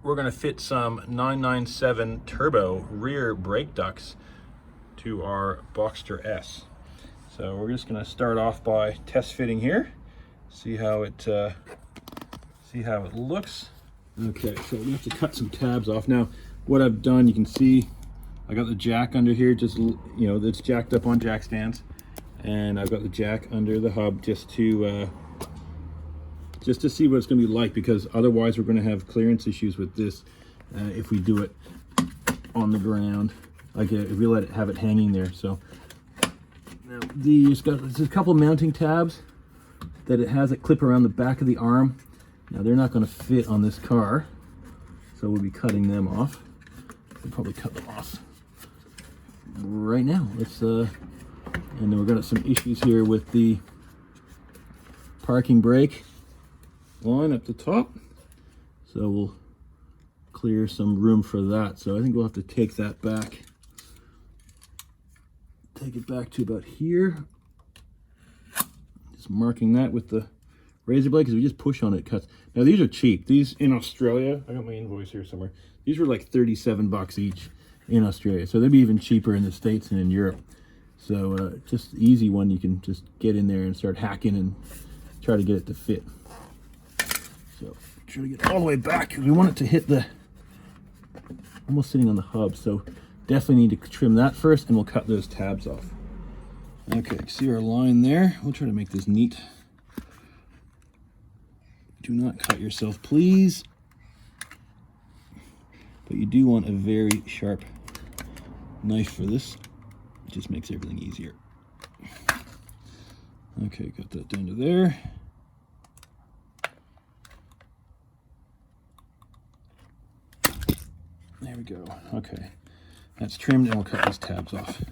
we're going to fit some 997 turbo rear brake ducts to our Boxster S. So we're just going to start off by test fitting here, see how it looks. Okay, so we have to cut some tabs off. Now, what I've done, you can see I got the jack under here, just, you know, it's jacked up on jack stands, and I've got the jack under the hub just to see what it's going to be like, because otherwise we're going to have clearance issues with this if we do it on the ground, like if we have it hanging there. So now there's a couple mounting tabs that it has that clip around the back of the arm. Now they're not going to fit on this car, so we'll be cutting them off. We'll probably cut them off right now. And then we've got some issues here with the parking brake line up the top, so we'll clear some room for that. So I think we'll have to take that back, take it back to about here, just marking that with the razor blade, because we just push on it, it cuts. Now these are cheap. These in Australia, I got my invoice here somewhere, these were like 37 bucks each in Australia, so they'd be even cheaper in the States and in Europe. So just easy one, you can just get in there and start hacking and try to get it to fit. So try to get it all the way back, because we want it to hit the, almost sitting on the hub. So definitely need to trim that first, and we'll cut those tabs off. Okay, see our line there? We'll try to make this neat. Do not cut yourself, please. But you do want a very sharp knife for this. It just makes everything easier. Okay, got that down to there. There we go. Okay, that's trimmed, and we'll cut these tabs off.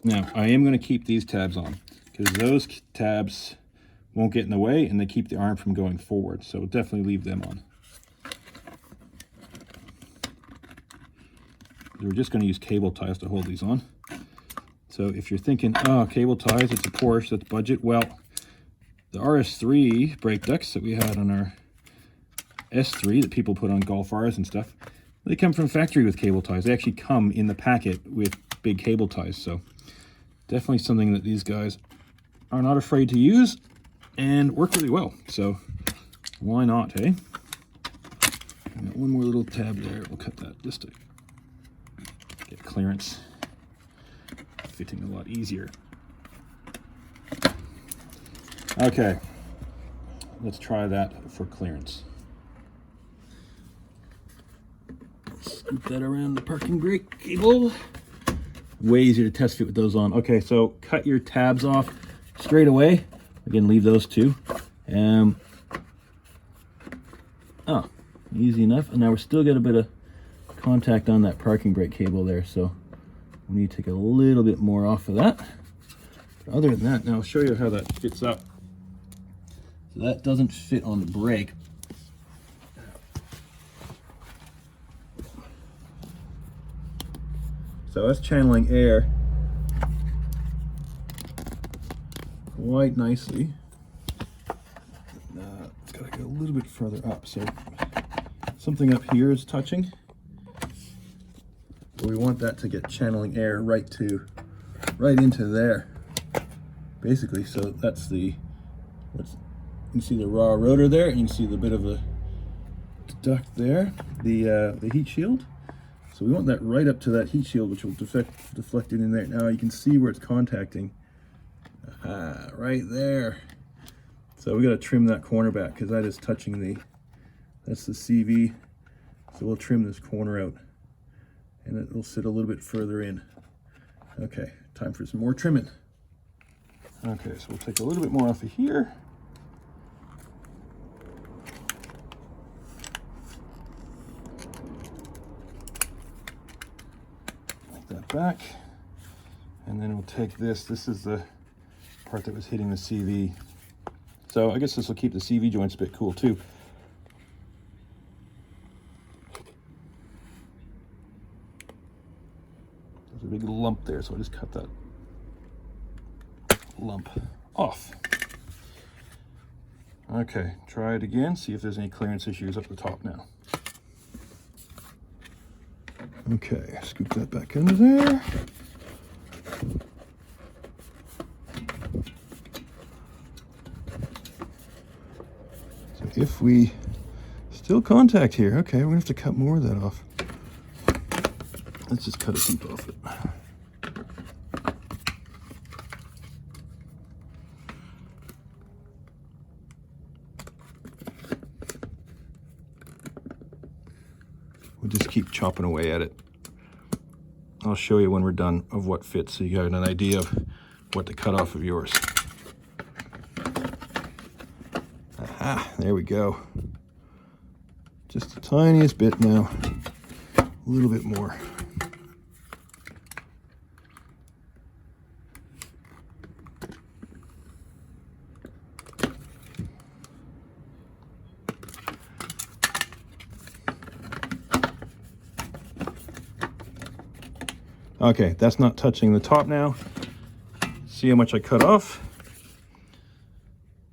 Now, I am going to keep these tabs on, because those tabs won't get in the way, and they keep the arm from going forward, so definitely leave them on. We're just going to use cable ties to hold these on. So if you're thinking, oh, cable ties, it's a Porsche, that's budget. Well, the RS3 brake ducts that we had on our S3 that people put on Golf Rs and stuff, they come from factory with cable ties. They actually come in the packet with big cable ties. So definitely something that these guys are not afraid to use and work really well. So why not, eh? Got one more little tab there. We'll cut that just to get clearance. Fitting a lot easier. Okay, let's try that for clearance. Scoop that around the parking brake cable. Way easier to test fit with those on. Okay, so cut your tabs off straight away. Again, leave those two. Oh, easy enough. And now we're still got a bit of contact on that parking brake cable there, so we need to take a little bit more off of that. But other than that, now I'll show you how that fits up. So that doesn't fit on the brake. So that's channeling air quite nicely. It's got to go a little bit further up. So something up here is touching. We want that to get channeling air right into there, basically. So that's you can see the raw rotor there, and you can see the bit of a duct there, the heat shield. So we want that right up to that heat shield, which will deflect it in there. Now you can see where it's contacting, right there. So we got to trim that corner back, because that is touching that's the CV. So we'll trim this corner out, and it will sit a little bit further in. Okay, time for some more trimming. Okay, so we'll take a little bit more off of here. Like that back. And then we'll take this is the part that was hitting the CV. So I guess this will keep the CV joints a bit cool too. There's a big lump there, so I just cut that lump off. Okay, try it again, see if there's any clearance issues up the top now. Okay, scoop that back under there. So if we still contact here, okay, we're gonna have to cut more of that off. Let's just cut a heap off it. We'll just keep chopping away at it. I'll show you when we're done of what fits, so you got an idea of what to cut off of yours. Aha, there we go. Just the tiniest bit now, a little bit more. Okay, that's not touching the top now. See how much I cut off?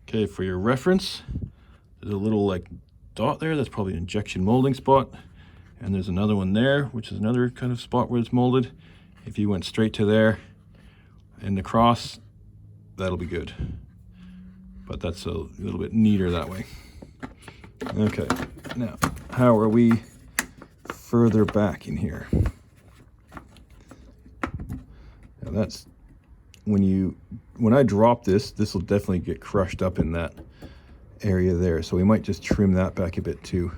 Okay, for your reference, there's a little like dot there. That's probably an injection molding spot. And there's another one there, which is another kind of spot where it's molded. If you went straight to there and across, that'll be good. But that's a little bit neater that way. Okay, now, how are we further back in here? Now that's when I drop this will definitely get crushed up in that area there. So we might just trim that back a bit too.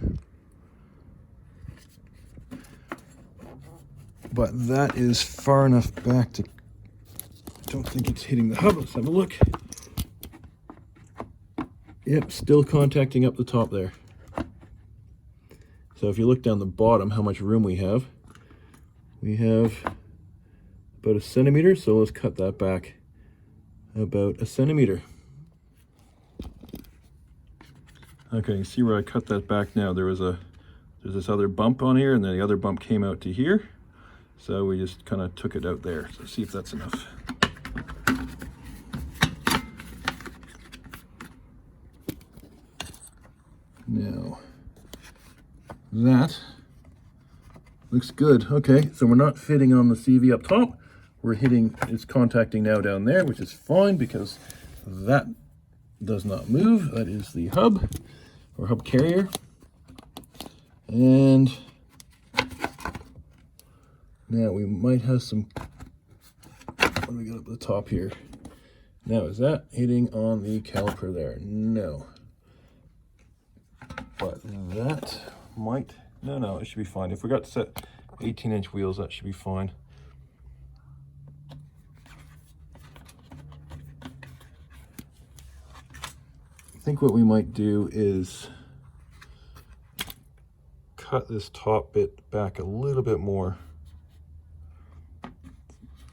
But that is far enough back to, I don't think it's hitting the hub. Let's have a look. Yep, still contacting up the top there. So if you look down the bottom, how much room we have about 1 centimeter, so let's cut that back about 1 centimeter. Okay, you see where I cut that back now. There's this other bump on here, and then the other bump came out to here. So we just kind of took it out there. So see if that's enough. Now, that looks good. Okay, so we're not fitting on the CV up top. We're hitting, it's contacting now down there, which is fine because that does not move. That is the hub or hub carrier. And now we might have some, what do we got up the top here? Now, is that hitting on the caliper there? No. But that might, no, it should be fine. If we got set 18-inch wheels, that should be fine. I think what we might do is cut this top bit back a little bit more.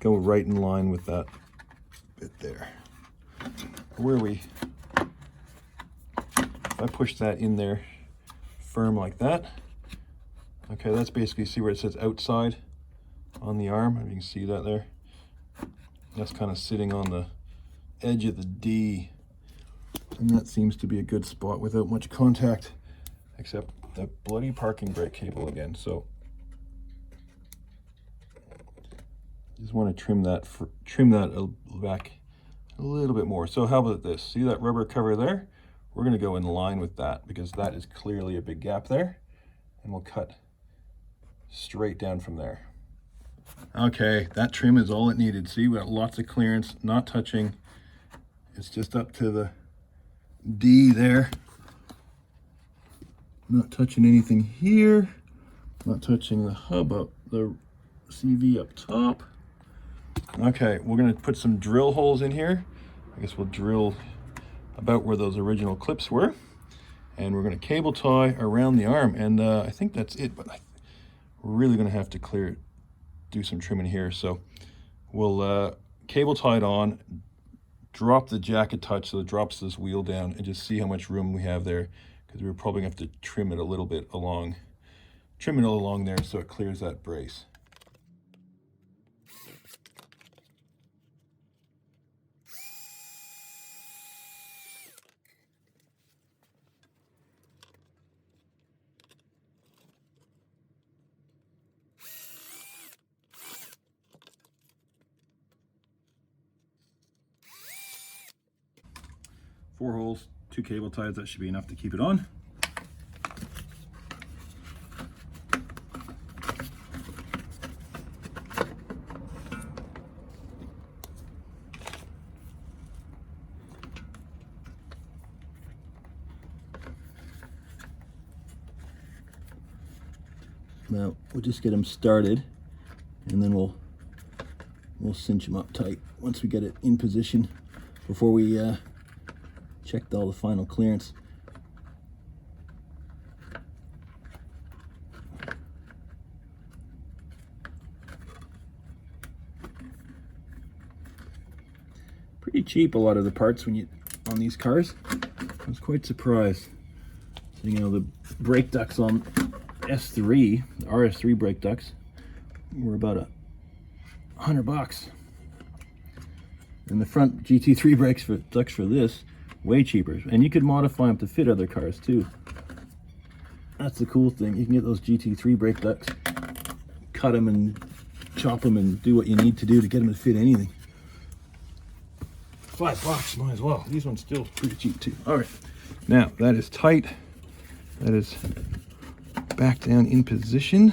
Go right in line with that bit there. Where we, if I push that in there firm like that, okay, that's basically, see where it says outside on the arm, if you can see that there. That's kind of sitting on the edge of the D, and that seems to be a good spot without much contact, except the bloody parking brake cable again. So just want to trim that back a little bit more. So how about this? See that rubber cover there? We're going to go in line with that because that is clearly a big gap there, and we'll cut straight down from there. Okay, that trim is all it needed. See, we got lots of clearance, not touching. It's just up to the D there. Not touching anything here. Not touching the hub up, the CV up top. Okay, we're gonna put some drill holes in here. I guess we'll drill about where those original clips were. And we're gonna cable tie around the arm. And I think that's it, but we're really gonna have to do some trimming here. So we'll cable tie it on, drop the jack a touch so it drops this wheel down, and just see how much room we have there, because we're probably gonna have to trim it a little bit along, there so it clears that brace. 4 holes, 2 cable ties, that should be enough to keep it on. Now we'll just get them started, and then we'll cinch them up tight once we get it in position before we check all the final clearance. Pretty cheap, a lot of the parts when you on these cars. I was quite surprised. So, you know, the brake ducts on S3, the RS3 brake ducts, were about $100, and the front GT3 brakes ducts for this, way cheaper, and you could modify them to fit other cars too. That's the cool thing. You can get those GT3 brake ducts, cut them and chop them and do what you need to do to get them to fit anything. $5, might as well. These ones still pretty cheap too. All right, now that is tight. That is back down in position.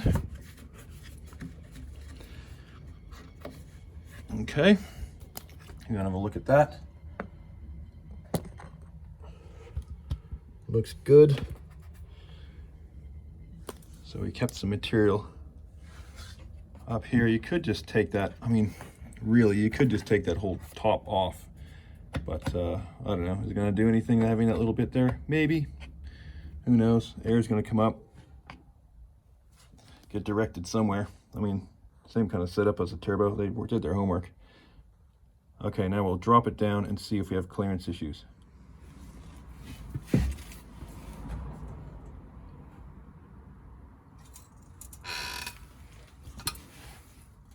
Okay, you're gonna have a look at that. Looks good. So we kept some material up here. You could just take that, I mean, really, you could just take that whole top off. But I don't know, is it gonna do anything having that little bit there? Maybe, who knows? Air's gonna come up, get directed somewhere. I mean, same kind of setup as a turbo. They did their homework. Okay, now we'll drop it down and see if we have clearance issues.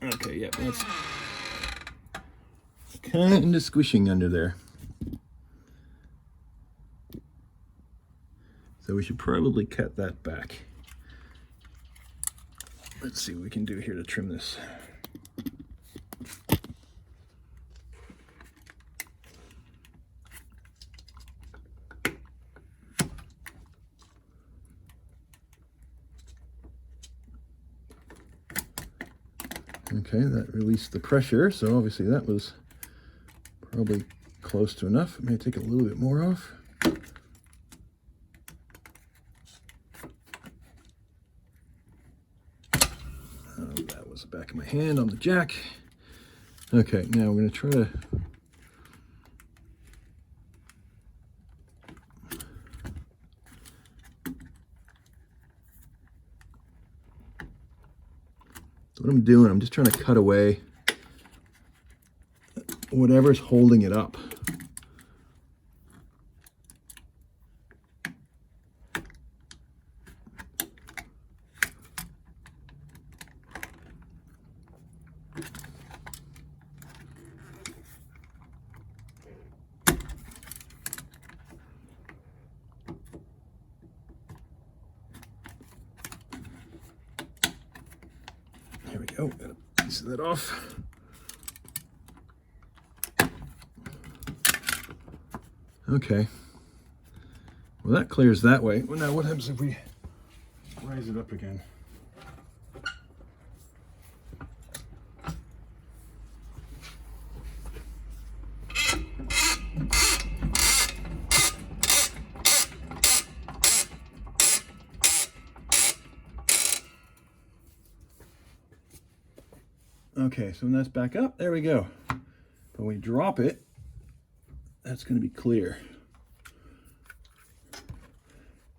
Okay, yeah, that's kind of squishing under there. So we should probably cut that back. Let's see what we can do here to trim this. Okay, that released the pressure, so obviously that was probably close to enough. It may take a little bit more off. That was the back of my hand on the jack. Okay, now we're going to try to what I'm doing, I'm just trying to cut away whatever's holding it up. There we go, got a piece of that off. Okay, well that clears that way. Well, now what happens if we raise it up again? Okay, so when that's back up, there we go. But when we drop it, that's going to be clear.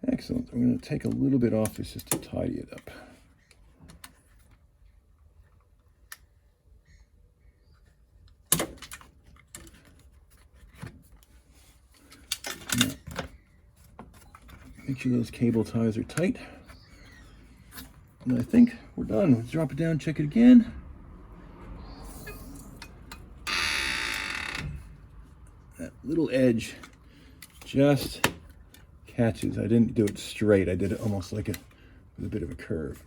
Excellent. I'm going to take a little bit off this just to tidy it up. Now, make sure those cable ties are tight. And I think we're done. Let's drop it down, check it again. That little edge just catches. I didn't do it straight. I did it almost like with a bit of a curve.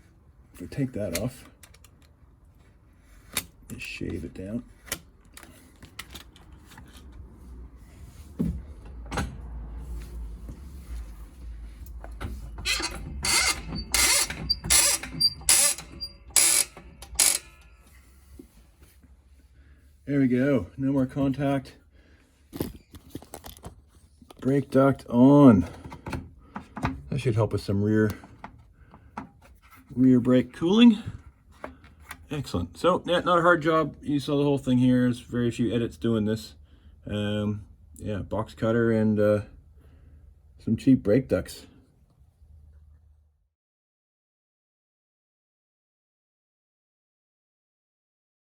If we take that off, just shave it down. There we go. No more contact. Brake duct on. That should help with some rear brake cooling. Excellent. So yeah, not a hard job. You saw the whole thing here. There's very few edits doing this. Yeah, box cutter and some cheap brake ducts.